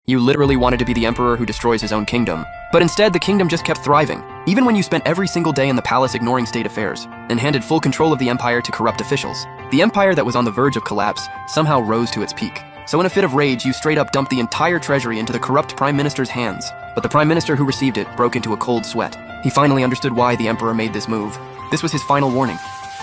You literally wanted to be the emperor who destroys his own kingdom. But instead, the kingdom just kept thriving, even when you spent every single day in the palace ignoring state affairs, and handed full control of the empire to corrupt officials. The empire that was on the verge of collapse somehow rose to its peak. So in a fit of rage, you straight up dumped the entire treasury into the corrupt prime minister's hands. But the prime minister who received it broke into a cold sweat. He finally understood why the emperor made this move. This was his final warning.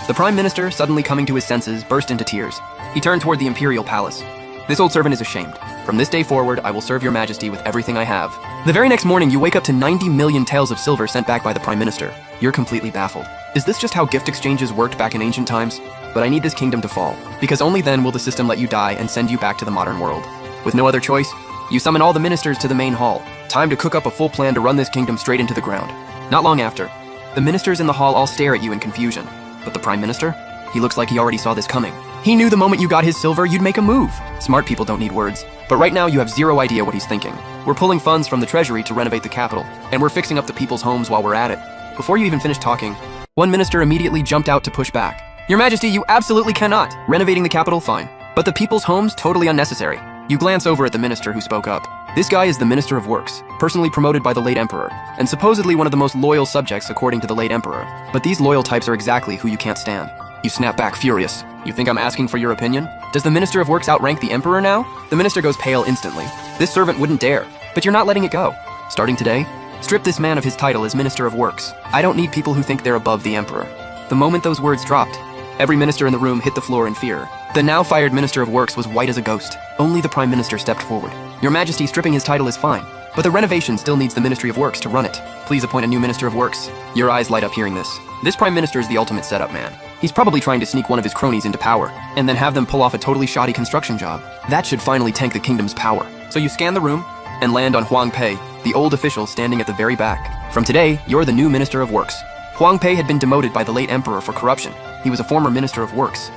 The prime minister, suddenly coming to his senses, burst into tears. He turned toward the imperial palace. This old servant is ashamed. From this day forward, I will serve your majesty with everything I have. The very next morning, you wake up to 90 million taels of silver sent back by the prime minister. You're completely baffled. Is this just how gift exchanges worked back in ancient times? But I need this kingdom to fall, because only then will the system let you die and send you back to the modern world. With no other choice, you summon all the ministers to the main hall. Time to cook up a full plan to run this kingdom straight into the ground. Not long after, the ministers in the hall all stare at you in confusion. But the prime minister? He looks like he already saw this coming. He knew the moment you got his silver, you'd make a move. Smart people don't need words. But right now, you have zero idea what he's thinking. We're pulling funds from the treasury to renovate the capital, and we're fixing up the people's homes while we're at it. Before you even finish talking, one minister immediately jumped out to push back. Your Majesty, you absolutely cannot. Renovating the capital, fine. But the people's homes, totally unnecessary. You glance over at the minister who spoke up. This guy is the Minister of Works, personally promoted by the late emperor, and supposedly one of the most loyal subjects according to the late emperor. But these loyal types are exactly who you can't stand. You snap back furious. You think I'm asking for your opinion? Does the Minister of Works outrank the emperor now? The minister goes pale instantly. This servant wouldn't dare, but you're not letting it go. Starting today, strip this man of his title as Minister of Works. I don't need people who think they're above the emperor. The moment those words dropped, every minister in the room hit the floor in fear. The now fired Minister of Works was white as a ghost. Only the Prime Minister stepped forward. Your Majesty, stripping his title is fine, but the renovation still needs the Ministry of Works to run it. Please appoint a new Minister of Works. Your eyes light up hearing this. This Prime Minister is the ultimate setup man. He's probably trying to sneak one of his cronies into power, and then have them pull off a totally shoddy construction job. That should finally tank the kingdom's power. So you scan the room, and land on Huang Pei, the old official standing at the very back. From today, you're the new Minister of Works. Huang Pei had been demoted by the late emperor for corruption. He was a former Minister of Works.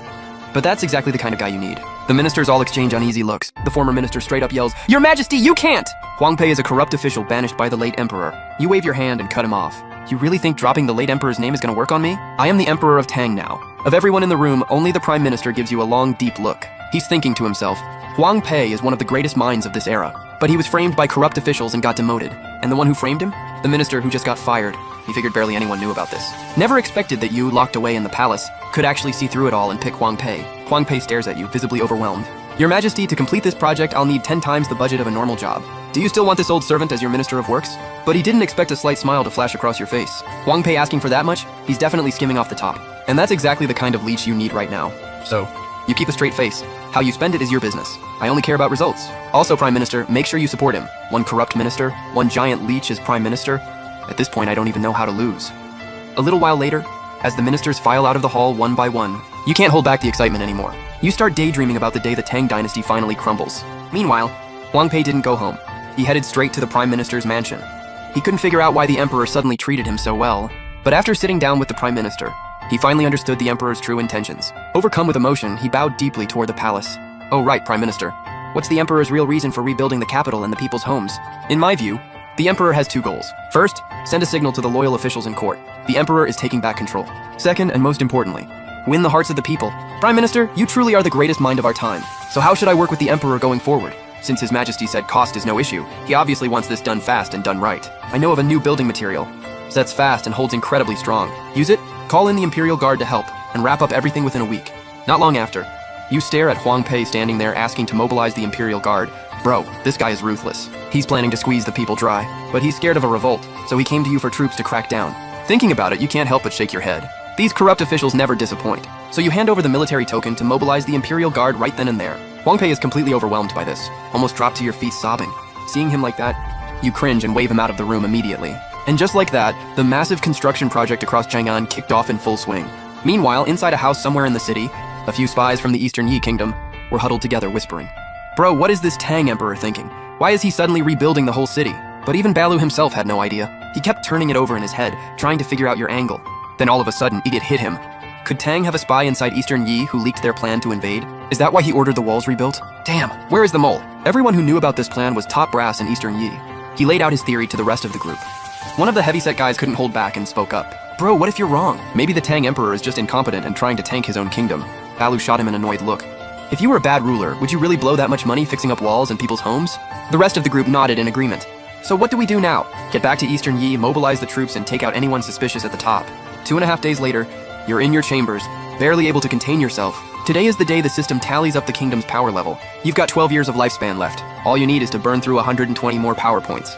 But that's exactly the kind of guy you need. The ministers all exchange uneasy looks. The former minister straight up yells, "Your Majesty, you can't!" Huang Pei is a corrupt official banished by the late emperor. You wave your hand and cut him off. You really think dropping the late emperor's name is gonna work on me? I am the emperor of Tang now. Of everyone in the room, only the prime minister gives you a long, deep look. He's thinking to himself, Huang Pei is one of the greatest minds of this era. But he was framed by corrupt officials and got demoted. And the one who framed him? The minister who just got fired. He figured barely anyone knew about this. Never expected that you, locked away in the palace, could actually see through it all and pick Huang Pei. Huang Pei stares at you, visibly overwhelmed. Your Majesty, to complete this project, I'll need 10 times the budget of a normal job. Do you still want this old servant as your Minister of Works? But he didn't expect a slight smile to flash across your face. Huang Pei asking for that much? He's definitely skimming off the top. And that's exactly the kind of leech you need right now. So, you keep a straight face. How you spend it is your business. I only care about results. Also, Prime Minister, make sure you support him. One corrupt minister, one giant leech as Prime Minister. At this point, I don't even know how to lose. A little while later, as the ministers file out of the hall one by one, you can't hold back the excitement anymore. You start daydreaming about the day the Tang dynasty finally crumbles. Meanwhile, Huang Pei didn't go home. He headed straight to the Prime Minister's mansion. He couldn't figure out why the Emperor suddenly treated him so well, but after sitting down with the Prime Minister, he finally understood the Emperor's true intentions. Overcome with emotion, he bowed deeply toward the palace. Oh right, Prime Minister. What's the Emperor's real reason for rebuilding the capital and the people's homes? In my view, the Emperor has two goals. First, send a signal to the loyal officials in court. The Emperor is taking back control. Second, and most importantly, win the hearts of the people. Prime Minister, you truly are the greatest mind of our time. So how should I work with the Emperor going forward? Since His Majesty said cost is no issue, he obviously wants this done fast and done right. I know of a new building material. Sets fast and holds incredibly strong. Use it, call in the Imperial Guard to help, and wrap up everything within a week. Not long after, you stare at Huang Pei standing there asking to mobilize the Imperial Guard. Bro, this guy is ruthless. He's planning to squeeze the people dry, but he's scared of a revolt, so he came to you for troops to crack down. Thinking about it, you can't help but shake your head. These corrupt officials never disappoint, so you hand over the military token to mobilize the Imperial Guard right then and there. Huang Pei is completely overwhelmed by this, almost dropped to your feet sobbing. Seeing him like that, you cringe and wave him out of the room immediately. And just like that, the massive construction project across Chang'an kicked off in full swing. Meanwhile, inside a house somewhere in the city, a few spies from the Eastern Yi Kingdom were huddled together whispering. Bro, what is this Tang Emperor thinking? Why is he suddenly rebuilding the whole city? But even Balu himself had no idea. He kept turning it over in his head, trying to figure out your angle. Then all of a sudden, it hit him. Could Tang have a spy inside Eastern Yi who leaked their plan to invade? Is that why he ordered the walls rebuilt? Damn, where is the mole? Everyone who knew about this plan was top brass in Eastern Yi. He laid out his theory to the rest of the group. One of the heavyset guys couldn't hold back and spoke up. Bro, what if you're wrong? Maybe the Tang Emperor is just incompetent and trying to tank his own kingdom. Balu shot him an annoyed look. If you were a bad ruler, would you really blow that much money fixing up walls and people's homes? The rest of the group nodded in agreement. So what do we do now? Get back to Eastern Yi, mobilize the troops, and take out anyone suspicious at the top. 2.5 days later, you're in your chambers, barely able to contain yourself. Today is the day the system tallies up the kingdom's power level. You've got 12 years of lifespan left. All you need is to burn through 120 more power points.